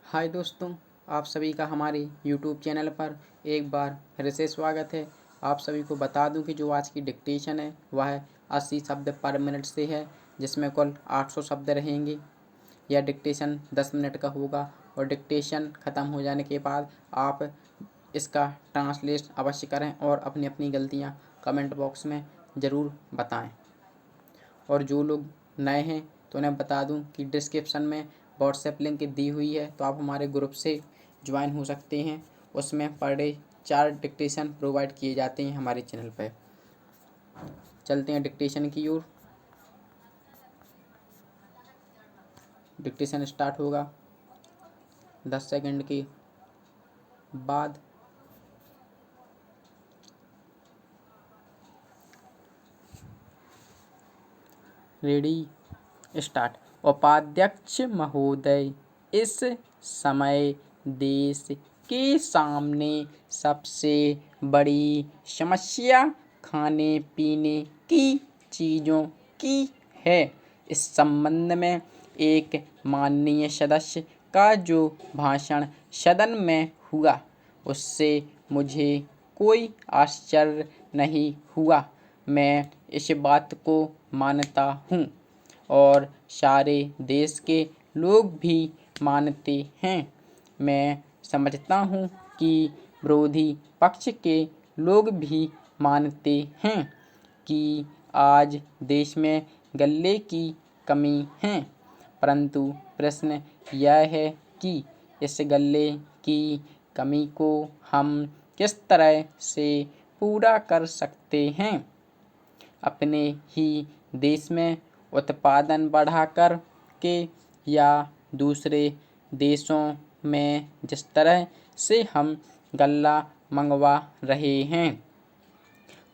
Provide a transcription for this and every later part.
हाय दोस्तों, आप सभी का हमारे YouTube चैनल पर एक बार फिर से स्वागत है। आप सभी को बता दूं कि जो आज की डिक्टेशन है वह 80 शब्द पर मिनट से है, जिसमें कुल 800 शब्द रहेंगे। यह डिक्टेशन 10 मिनट का होगा और डिक्टेशन ख़त्म हो जाने के बाद आप इसका ट्रांसलेट अवश्य करें और अपनी अपनी गलतियाँ कमेंट बॉक्स में ज़रूर बताएँ। और जो लोग नए हैं तो उन्हें बता दूं कि डिस्क्रिप्शन में व्हाट्सएप लिंक दी हुई है, तो आप हमारे ग्रुप से ज्वाइन हो सकते हैं। उसमें पर डे 4 डिक्टेशन प्रोवाइड किए जाते हैं हमारे चैनल पर। चलते हैं डिक्टेशन की ओर। डिक्टेशन स्टार्ट होगा 10 सेकंड के बाद। Ready, start. उपाध्यक्ष महोदय, इस समय देश के सामने सबसे बड़ी समस्या खाने पीने की चीज़ों की है। इस संबंध में एक माननीय सदस्य का जो भाषण सदन में हुआ, उससे मुझे कोई आश्चर्य नहीं हुआ। मैं इस बात को मानता हूँ और सारे देश के लोग भी मानते हैं। मैं समझता हूँ कि विरोधी पक्ष के लोग भी मानते हैं कि आज देश में गल्ले की कमी है, परंतु प्रश्न यह है कि इस गल्ले की कमी को हम किस तरह से पूरा कर सकते हैं। अपने ही देश में उत्पादन बढ़ाकर के या दूसरे देशों में जिस तरह से हम गल्ला मंगवा रहे हैं,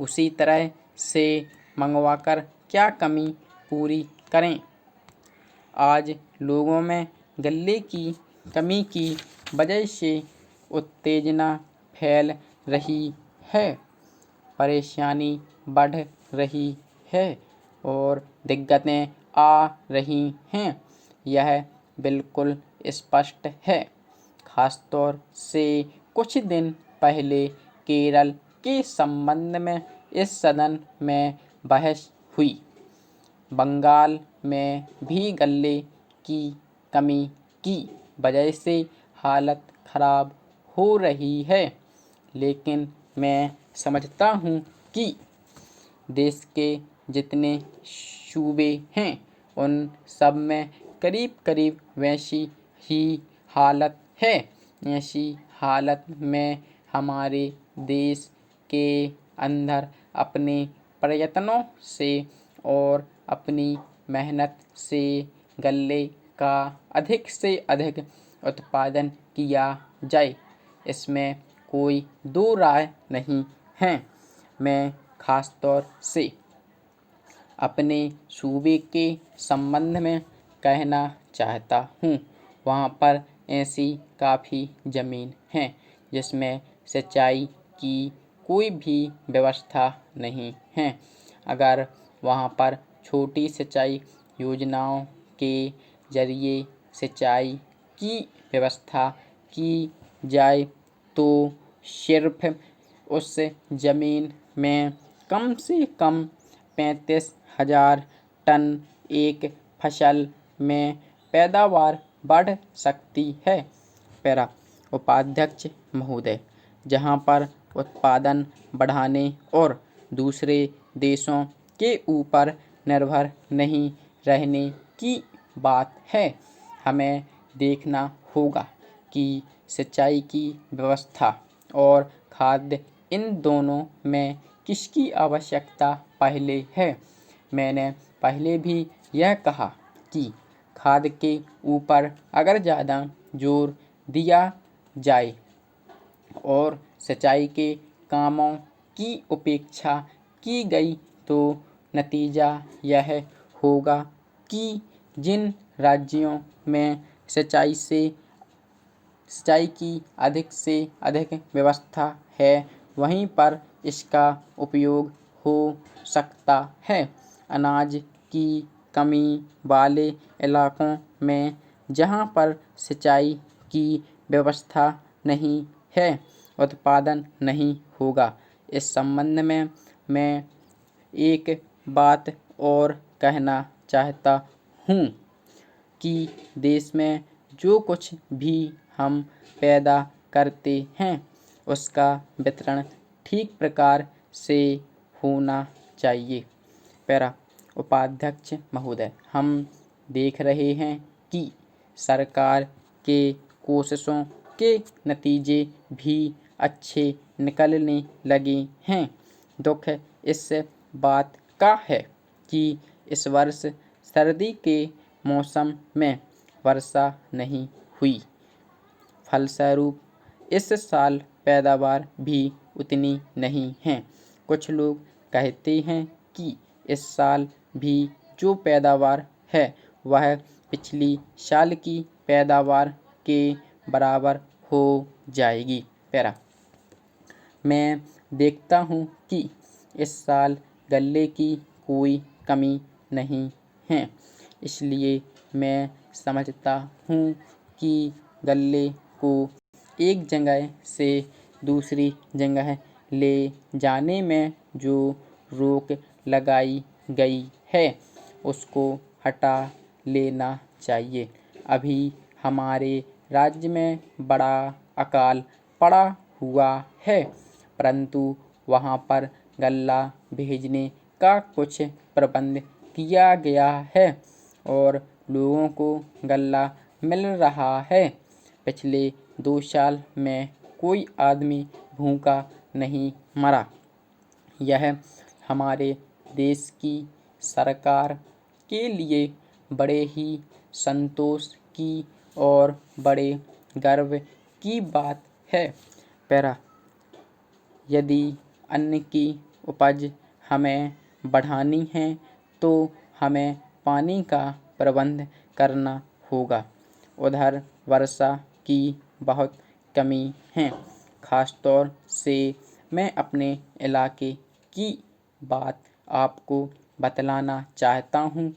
उसी तरह से मंगवाकर क्या कमी पूरी करें। आज लोगों में गल्ले की कमी की वजह से उत्तेजना फैल रही है, परेशानी बढ़ रही है और दिक्कतें आ रही हैं। यह बिल्कुल स्पष्ट है। खासतौर से कुछ दिन पहले केरल के संबंध में इस सदन में बहस हुई। बंगाल में भी गल्ले की कमी की वजह से हालत खराब हो रही है, लेकिन मैं समझता हूँ कि देश के जितने सूबे हैं उन सब में करीब करीब वैसी ही हालत है। ऐसी हालत में हमारे देश के अंदर अपने प्रयत्नों से और अपनी मेहनत से गल्ले का अधिक से अधिक उत्पादन किया जाए, इसमें कोई दो राय नहीं है। मैं ख़ास तौर से अपने सूबे के संबंध में कहना चाहता हूँ। वहाँ पर ऐसी काफ़ी ज़मीन है जिसमें सिंचाई की कोई भी व्यवस्था नहीं है। अगर वहाँ पर छोटी सिंचाई योजनाओं के ज़रिए सिंचाई की व्यवस्था की जाए तो सिर्फ उस ज़मीन में कम से कम 35,000 टन एक फसल में पैदावार बढ़ सकती है। पैरा, उपाध्यक्ष महोदय, जहाँ पर उत्पादन बढ़ाने और दूसरे देशों के ऊपर निर्भर नहीं रहने की बात है, हमें देखना होगा कि सिंचाई की व्यवस्था और खाद्य, इन दोनों में किसकी आवश्यकता पहले है। मैंने पहले भी यह कहा कि खाद के ऊपर अगर ज़्यादा जोर दिया जाए और सिंचाई के कामों की उपेक्षा की गई तो नतीजा यह होगा कि जिन राज्यों में सिंचाई की अधिक से अधिक व्यवस्था है, वहीं पर इसका उपयोग हो सकता है। अनाज की कमी वाले इलाकों में जहाँ पर सिंचाई की व्यवस्था नहीं है, उत्पादन नहीं होगा। इस संबंध में मैं एक बात और कहना चाहता हूँ कि देश में जो कुछ भी हम पैदा करते हैं उसका वितरण ठीक प्रकार से होना चाहिए। पैरा उपाध्यक्ष महोदय, हम देख रहे हैं कि सरकार के कोशिशों के नतीजे भी अच्छे निकलने लगे हैं। दुख इस बात का है कि इस वर्ष सर्दी के मौसम में वर्षा नहीं हुई, फलस्वरूप इस साल पैदावार भी उतनी नहीं है। कुछ लोग कहते हैं कि इस साल भी जो पैदावार है वह पिछली साल की पैदावार के बराबर हो जाएगी। पैरा मैं देखता हूँ कि इस साल गल्ले की कोई कमी नहीं है, इसलिए मैं समझता हूँ कि गल्ले को एक जगह से दूसरी जगह ले जाने में जो रोक लगाई गई है उसको हटा लेना चाहिए। अभी हमारे राज्य में बड़ा अकाल पड़ा हुआ है, परंतु वहाँ पर गल्ला भेजने का कुछ प्रबंध किया गया है और लोगों को गल्ला मिल रहा है। पिछले 2 साल में कोई आदमी भूखा नहीं मरा। यह हमारे देश की सरकार के लिए बड़े ही संतोष की और बड़े गर्व की बात है। पैरा यदि अन्न की उपज हमें बढ़ानी है तो हमें पानी का प्रबंध करना होगा। उधर वर्षा की बहुत कमी है। ख़ासतौर से मैं अपने इलाके की बात आपको बतलाना चाहता हूँ।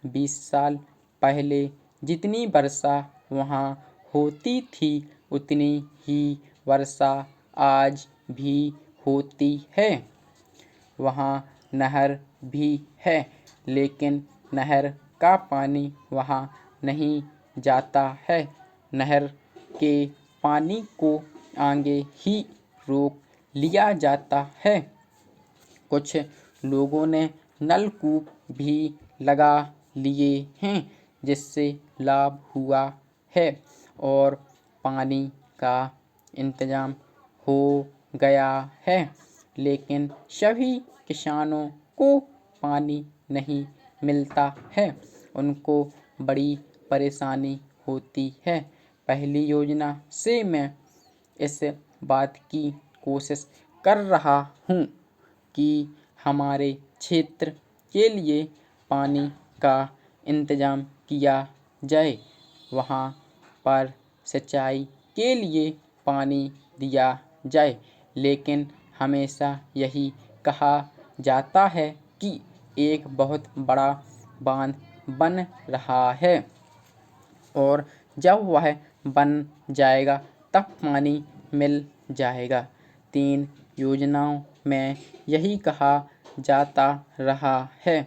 20 साल पहले जितनी वर्षा वहाँ होती थी उतनी ही वर्षा आज भी होती है। वहाँ नहर भी है, लेकिन नहर का पानी वहाँ नहीं जाता है। नहर के पानी को आगे ही रोक लिया जाता है। कुछ लोगों ने नलकूप भी लगा लिए हैं, जिससे लाभ हुआ है और पानी का इंतज़ाम हो गया है, लेकिन सभी किसानों को पानी नहीं मिलता है। उनको बड़ी परेशानी होती है। पहली योजना से मैं इस बात की कोशिश कर रहा हूँ कि हमारे क्षेत्र के लिए पानी का इंतज़ाम किया जाए। वहाँ पर सिंचाई के लिए पानी दिया जाए, लेकिन हमेशा यही कहा जाता है कि एक बहुत बड़ा बांध बन रहा है और जब वह बन जाएगा तब पानी मिल जाएगा। 3 योजनाओं में यही कहा जाता रहा है।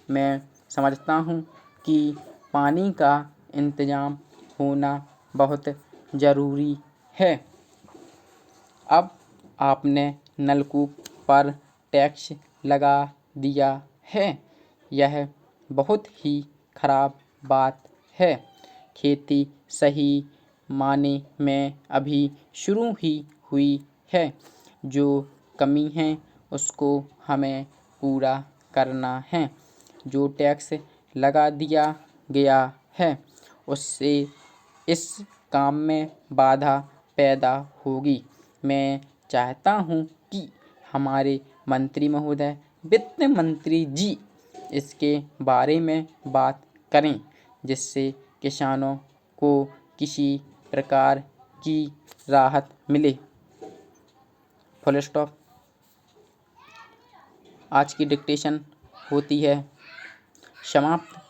मैं समझता हूँ कि पानी का इंतज़ाम होना बहुत ज़रूरी है। अब आपने नलकूप पर टैक्स लगा दिया है, यह बहुत ही खराब बात है। खेती सही माने में अभी शुरू ही हुई है। जो कमी है उसको हमें पूरा करना है। जो टैक्स लगा दिया गया है उससे इस काम में बाधा पैदा होगी। मैं चाहता हूँ कि हमारे मंत्री महोदय, वित्त मंत्री जी इसके बारे में बात करें, जिससे किसानों को किसी प्रकार की राहत मिले। Full stop. आज की डिक्टेशन होती है समाप्त।